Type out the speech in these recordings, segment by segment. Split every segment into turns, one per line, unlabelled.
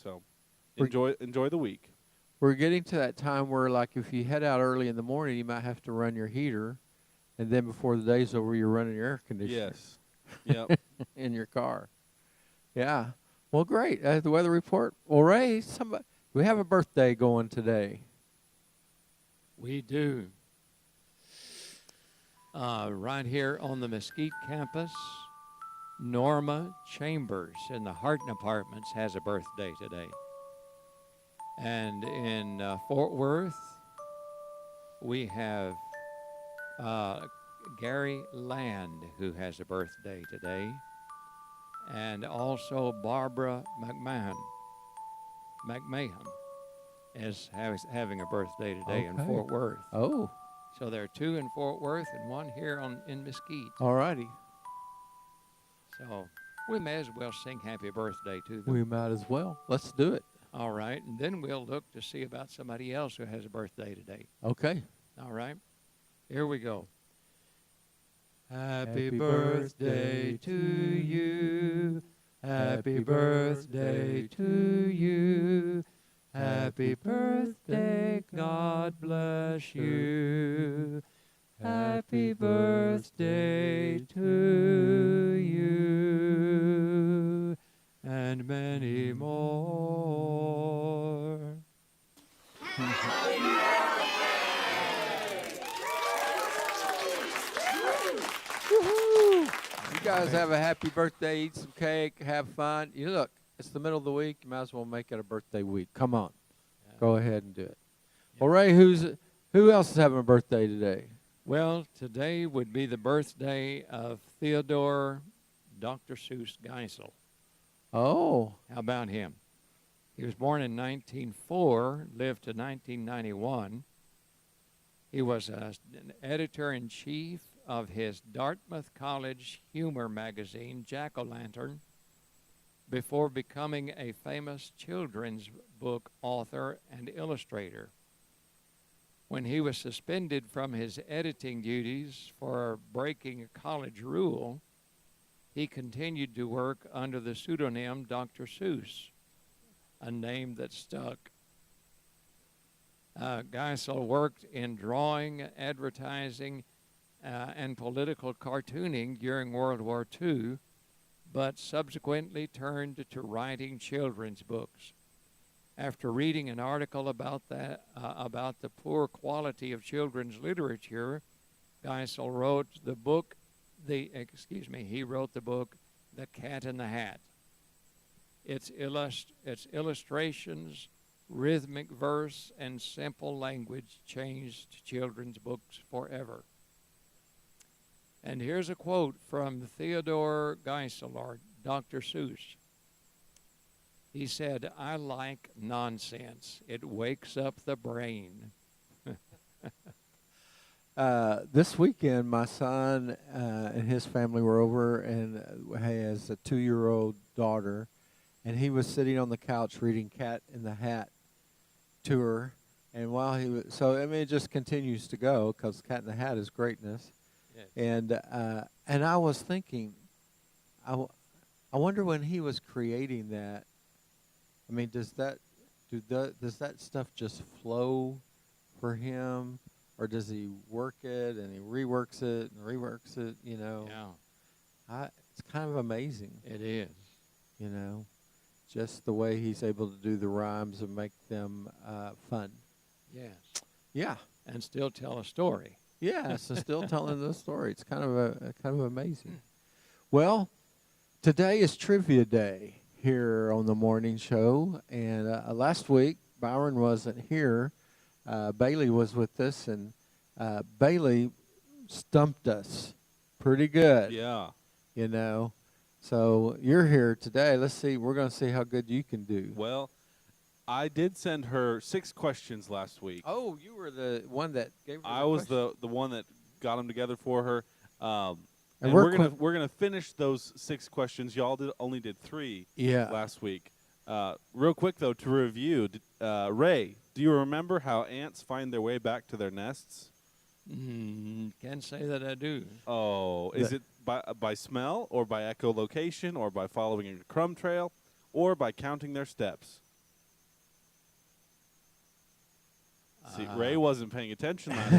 So
We're-
enjoy the week.
We're getting to that time where, like, if you head out early in the morning, you might have to run your heater, and then before the day's over, you're running your air conditioner.
Yes. Yep.
In your car. Yeah. Well, great. The weather report. Well, Ray, we have a birthday going today.
We do. Right here on the Mesquite campus, Norma Chambers in the Harton Apartments has a birthday today. And in Fort Worth, we have Gary Land, who has a birthday today, and also Barbara McMahon is having a birthday today in
Okay.
Fort Worth.
Oh,
So there are two in Fort Worth and one here in Mesquite.
all righty.
So we may as well sing happy birthday to them.
We might as well. Let's do it.
All right, and then we'll look to see about somebody else who has a birthday today.
Okay.
All right, here we go.
Happy birthday to you. Happy birthday to you. Happy birthday, God bless you. Happy birthday to you. And many more. Woohoo! You guys have a happy birthday, eat some cake, have fun. You look, it's the middle of the week. You might as well make it a birthday week. Come on. Go ahead and do it. Well, Ray, who else is having a birthday today?
Well, today would be the birthday of Theodore Dr. Seuss Geisel.
Oh,
How about him? He was born in 1904, lived to 1991. He was an editor-in-chief of his Dartmouth College humor magazine, Jack-O-Lantern, before becoming a famous children's book author and illustrator. When he was suspended from his editing duties for breaking a college rule, he continued to work under the pseudonym Dr. Seuss, a name that stuck. Geisel worked in drawing, advertising, and political cartooning during World War II, but subsequently turned to writing children's books. After reading an article about the poor quality of children's literature, Geisel wrote the book, he wrote the book, The Cat in the Hat. Its illustrations, rhythmic verse, and simple language changed children's books forever. And here's a quote from Theodore Geisel, or Dr. Seuss. He said, "I like nonsense. It wakes up the brain."
This weekend, my son and his family were over and has a 2-year-old daughter, and he was sitting on the couch reading Cat in the Hat to her. And while he was, it just continues to go because Cat in the Hat is greatness.
Yes.
And I was thinking, I wonder when he was creating that. I mean, does that stuff just flow for him, or does he work it and he reworks it and reworks it? You know,
Yeah,
it's kind of amazing.
it is.
You know, just the way he's able to do the rhymes and make them fun.
Yes.
Yeah.
And still tell a story.
Yeah, so still telling the story. It's kind of amazing. Well, today is trivia day here on the morning show, and last week Byron wasn't here. Bailey was with us, and Bailey stumped us pretty good.
Yeah.
You know, so you're here today. Let's see. We're going to see how good you can do.
Well, I did send her 6 questions last week.
Oh, you were the one that gave her
I was the one that got them together for her. And
we're
we're gonna finish those 6 questions. Y'all only did 3 last week. Real quick though, to review, Ray, do you remember how ants find their way back to their nests?
Can't say that I do.
Oh, is it by smell, or by echolocation, or by following a crumb trail, or by counting their steps? See, Ray wasn't paying attention last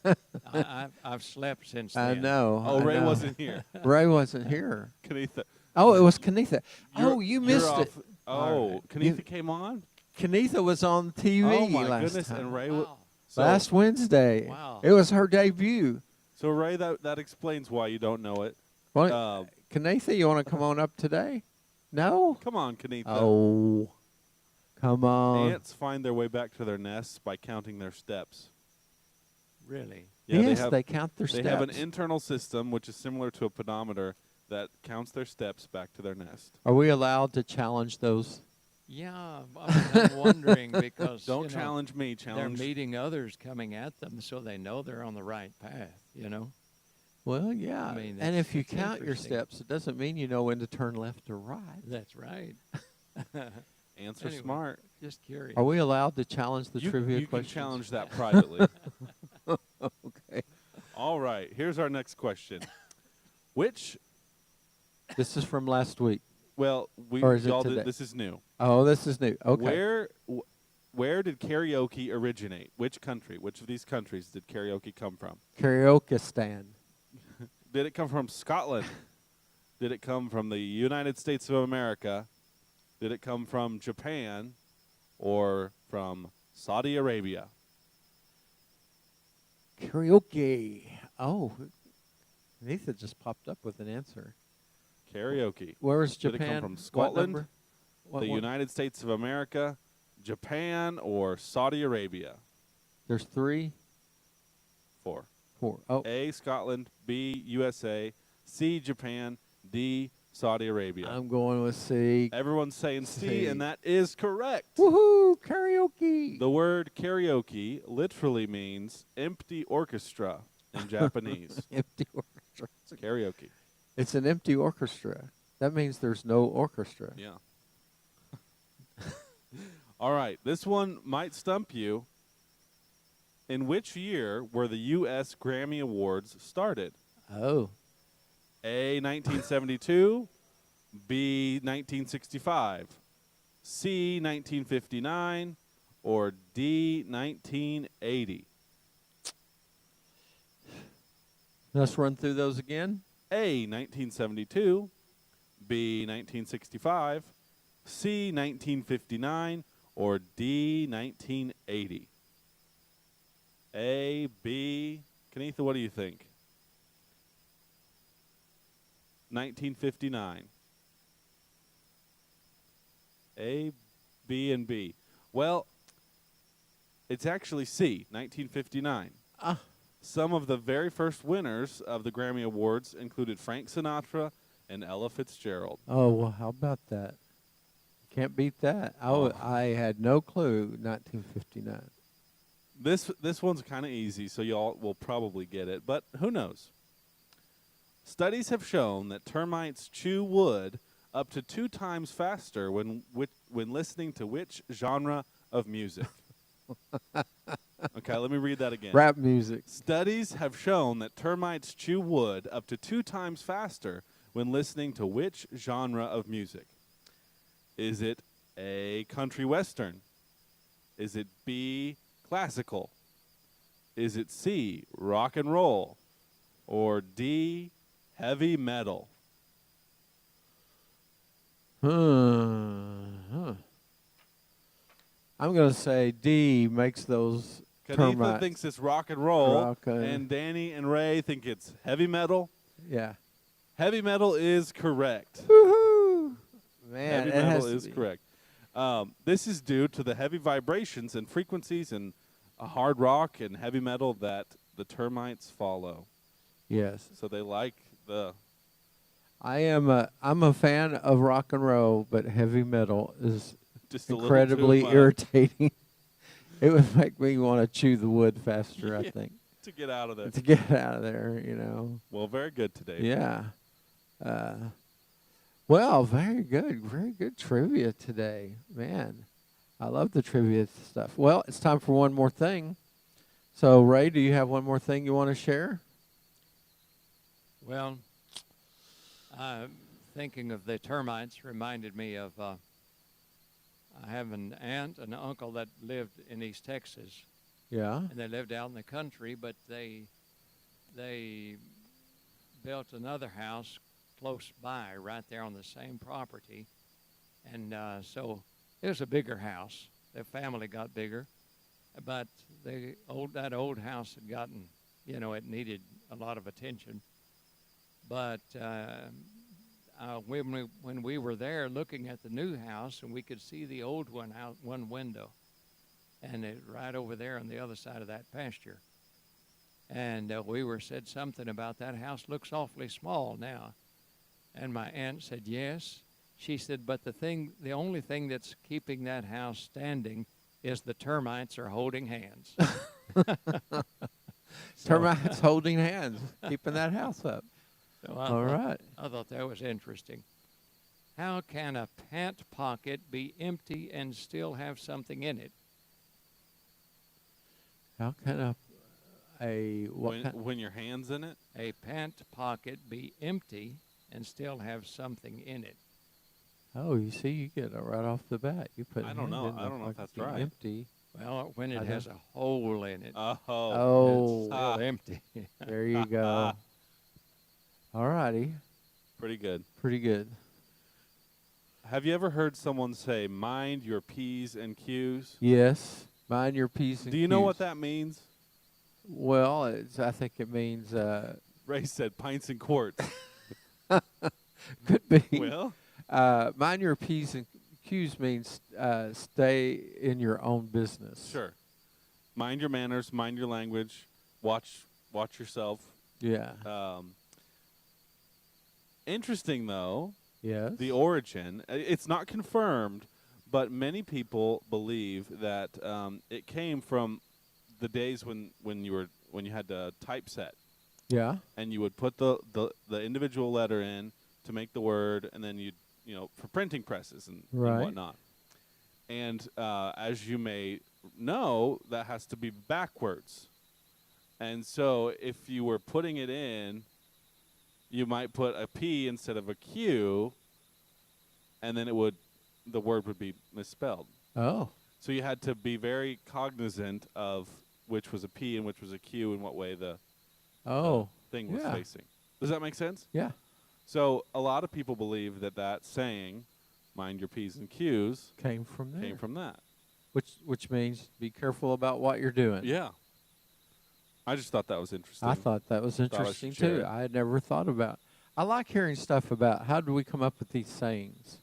week.
No, I've slept since
I
then.
know.
Oh,
I
Ray
know.
wasn't here.
Ray wasn't here.
Kenitha.
Oh, it was Kenitha. Oh,
You're-
you
you're
missed it.
off.
All
Oh,
right.
Kenitha came on?
Kenitha was on TV
Oh, my
last
goodness.
time.
And Ray
Wow.
so,
Last Wednesday.
Wow.
It was her debut.
so Ray, that explains why you don't know it.
Well, Kenitha, you want to come on up today? No?
Come on, Kenitha.
Oh, come on.
Ants find their way back to their nests by counting their steps.
Really?
Yeah,
yes,
they
count their
They
steps.
have an internal system, which is similar to a pedometer, that counts their steps back to their nest.
Are we allowed to challenge those?
Yeah, I'm wondering because
Don't
you know,
challenge me.
they're
Challenge.
meeting others coming at them, so they know they're on the right path. You know.
Well, yeah.
I mean,
and
that's-
if you
that's
count your
interesting.
steps, it doesn't mean you know when to turn left or right.
That's right.
Ants are
Anyway.
smart.
Just curious.
Are we allowed to challenge the
you
trivia
you
questions?
can challenge that privately.
Okay.
All right. Here's our next question. Which?
This is from last week.
Well,
Or is it
y'all
today?
this is new.
Oh, this is new. Okay.
Where did karaoke originate? Which country? Which of these countries did karaoke come from?
Karaoke stand.
Did it come from Scotland? Did it come from the United States of America? Did it come from Japan or from Saudi Arabia?
Karaoke. Oh, Nathan just popped up with an answer.
Karaoke.
Where was
Did
Japan?
it come from
What
Scotland,
number? What
the
one?
United States of America, Japan, or Saudi Arabia?
There's 3,
4.
4. Oh,
A, Scotland, B, USA, C, Japan, D, Saudi Arabia.
I'm going with C.
Everyone's saying C,
C.
and that is correct.
Woohoo! Karaoke.
The word karaoke literally means empty orchestra in Japanese.
Empty orchestra.
Karaoke.
It's an empty orchestra. That means there's no orchestra.
Yeah. All right. This one might stump you. In which year were the U.S. Grammy Awards started?
Oh.
A, 1972, B, 1965, C, 1959, or D, 1980?
Let's run through those again.
A, 1972, B, 1965, C, 1959, or D, 1980? A, B. Kenitha, what do you think? 1959. A, B, and B. Well, it's actually C, 1959.
Ah.
Some of the very first winners of the Grammy Awards included Frank Sinatra and Ella Fitzgerald.
Oh, well, how about that? Can't beat that. I had no clue, 1959.
This one's kind of easy, so y'all will probably get it, but who knows? Studies have shown that termites chew wood up to 2 times faster when listening to which genre of music? Okay, let me read that again.
Rap music.
Studies have shown that termites chew wood up to 2 times faster when listening to which genre of music? Is it A, country western? Is it B, classical? Is it C, rock and roll? Or D, heavy metal?
I'm going to say D makes those
Kenitha
termites.
thinks it's rock and roll,
Rock and-
and Danny and Ray think it's heavy metal.
Yeah.
Heavy metal is correct.
Woohoo! Man,
Heavy
it has
metal
to
is
be.
correct. This is due to the heavy vibrations and frequencies in hard rock and heavy metal that the termites follow.
Yes.
So they like the
I'm a fan of rock and roll, but heavy metal is
just a
incredibly
little too much
irritating. It would make me want to chew the wood faster, I
Yeah.
think,
to get out of there.
to get out of there, you know.
Well, very good today.
Yeah. Well, very good trivia today, man. I love the trivia stuff. Well, it's time for one more thing. So, Ray, do you have one more thing you want to share?
Well, thinking of the termites reminded me of I have an aunt and uncle that lived in East Texas,
Yeah.
and they lived out in the country, but they built another house close by, right there on the same property, and so it was a bigger house. Their family got bigger, but that old house had gotten, it needed a lot of attention. But when we were there looking at the new house, and we could see the old one out one window, and it right over there on the other side of that pasture. And we said something about that house looks awfully small now. And my aunt said, yes. She said, but the only thing that's keeping that house standing is the termites are holding hands.
Termites holding hands, keeping that house up.
So
All right.
I thought that was interesting. How can a pant pocket be empty and still have something in it?
How can
when your hand's in it?
A pant pocket be empty and still have something in it?
Oh, you see, you get it right off the bat. You put.
I don't know. I don't know if that's right.
Empty.
Well, when it has a hole in it.
Oh.
It's still empty.
There you go. All righty.
Pretty good.
Pretty good.
Have you ever heard someone say, mind your P's and Q's?
Yes. Mind your P's and Q's.
Do you know what that means?
Well, I think it means.
Ray said pints and quarts.
Could be.
Well.
Mind your P's and Q's means stay in your own business.
Sure. Mind your manners, mind your language, watch yourself.
Yeah.
Interesting, though.
Yes.
The origin. It's not confirmed, but many people believe that it came from the days when you had to typeset.
Yeah.
And you would put the individual letter in to make the word, and then you'd for printing presses and whatnot. And as you may know, that has to be backwards. And so if you were putting it in, you might put a P instead of a Q, and then the word would be misspelled.
Oh.
So you had to be very cognizant of which was a P and which was a Q and what way the thing was facing. Does that make sense?
Yeah.
So a lot of people believe that saying, mind your P's and Q's,
came from there.
Came from that.
Which means be careful about what you're doing.
Yeah. I just thought that was interesting.
I thought that was interesting too. I had never thought about. I like hearing stuff about how do we come up with these sayings,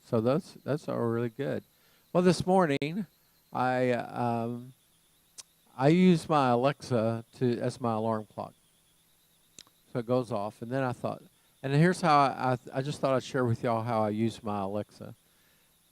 So that's all really good. Well, this morning I use my Alexa as my alarm clock. So it goes off, and then I thought, and here's how I just thought I'd share with y'all how I use my Alexa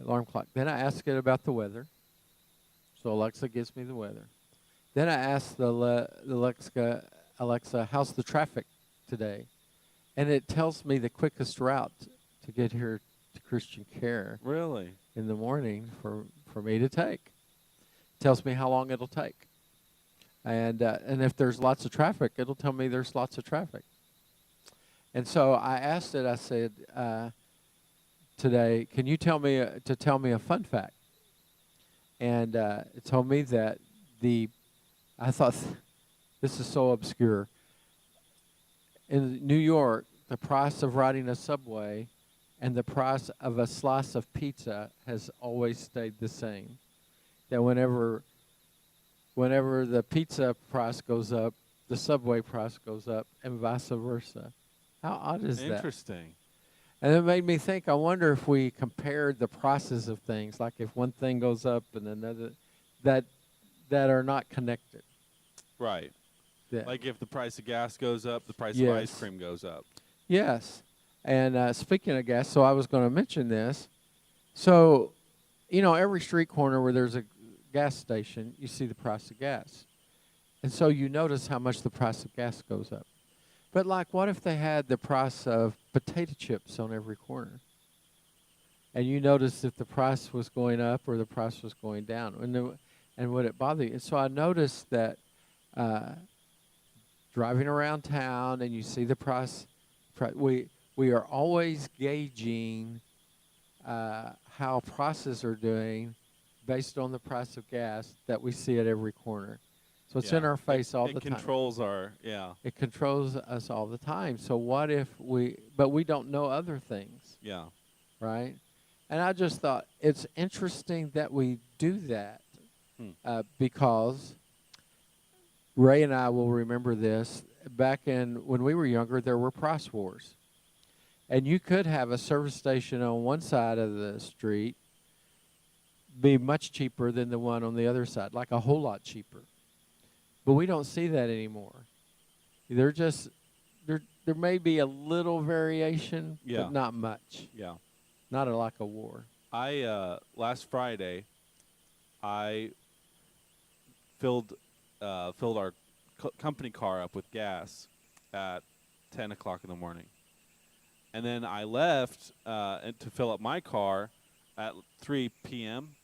alarm clock. Then I ask it about the weather. So Alexa gives me the weather. Then I ask the Alexa, how's the traffic today? And it tells me the quickest route to get here to Christian Care.
Really?
In the morning for me to take. It tells me how long it'll take. And if there's lots of traffic, it'll tell me there's lots of traffic. And so I asked it, I said, today, can you tell me a fun fact? And it told me that I thought, this is so obscure. In New York, the price of riding a subway and the price of a slice of pizza has always stayed the same. That whenever the pizza price goes up, the subway price goes up, and vice versa. How odd is that?
Interesting.
And it made me think, I wonder if we compared the prices of things, like if one thing goes up and another, that are not connected.
Right.
Yeah.
Like if the price of gas goes up, the price of ice cream goes up.
Yes. And speaking of gas, so I was going to mention this. So, every street corner where there's a gas station, you see the price of gas. And so you notice how much the price of gas goes up. But what if they had the price of potato chips on every corner? And you noticed if the price was going up or the price was going down. And would it bother you? And so I noticed that driving around town and you see the price, we are always gauging how prices are doing based on the price of gas that we see at every corner. So it's
Yeah.
in our face all the
It
time.
controls our, yeah,
It controls us all the time. So what if but we don't know other things,
yeah,
right? And I just thought it's interesting that we do that because Ray and I will remember this. Back when we were younger, there were price wars. And you could have a service station on one side of the street be much cheaper than the one on the other side, like a whole lot cheaper. But we don't see that anymore. They're just there may be a little variation,
Yeah.
but not much.
yeah.
Not like a war.
Last Friday, I filled our company car up with gas at 10 o'clock in the morning. And then I left to fill up my car at 3 p.m.,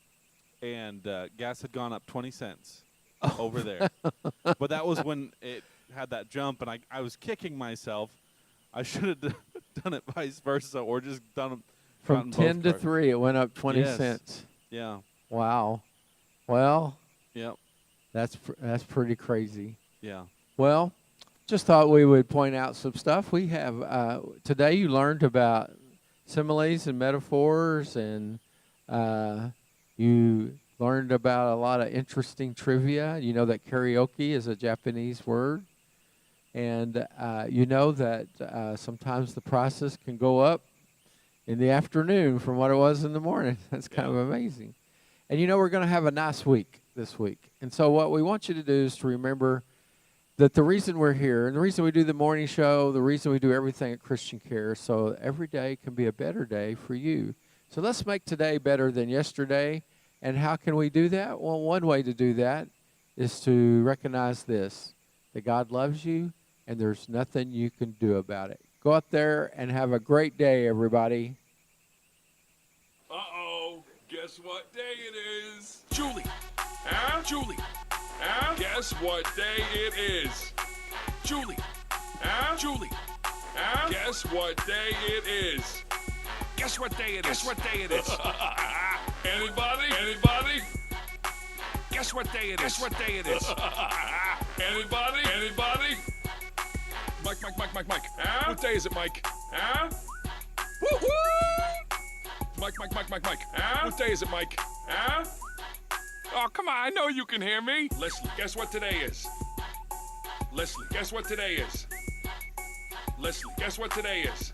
and gas had gone up 20 cents over there. But that was when it had that jump, and I was kicking myself. I should have done it vice versa, or just done
From 10 to 3, it went up 20
Yes.
cents.
Yeah.
Wow. Well,
Yep.
that's pretty crazy.
Yeah.
Well, just thought we would point out some stuff. We have today you learned about similes and metaphors, and you learned about a lot of interesting trivia. You know that karaoke is a Japanese word, and you know that sometimes the prices can go up in the afternoon from what it was in the morning. That's kind of amazing. And you know we're going to have a nice week this week. And so what we want you to do is to remember that the reason we're here and the reason we do the morning show, the reason we do everything at Christian Care, so every day can be a better day for you. So let's make today better than yesterday. And how can we do that? Well, one way to do that is to recognize this, that God loves you and there's nothing you can do about it. Go out there and have a great day, everybody.
Uh-oh, guess what day it is? Julie, Julie, guess what day it is? Julie, Julie, guess what day it is? Guess what day it is? Guess what day it is? Anybody? Anybody? Guess what day it is? Guess what day it is? Anybody? Anybody? Mike. What day is it, Mike? Woo-hoo! Mike. What day is it, Mike? Oh, come on, I know you can hear me. Leslie, guess what today is? Leslie, guess what today is? Leslie, guess what today is?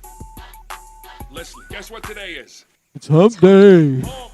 Leslie, guess what today is?
It's hump day.
Hump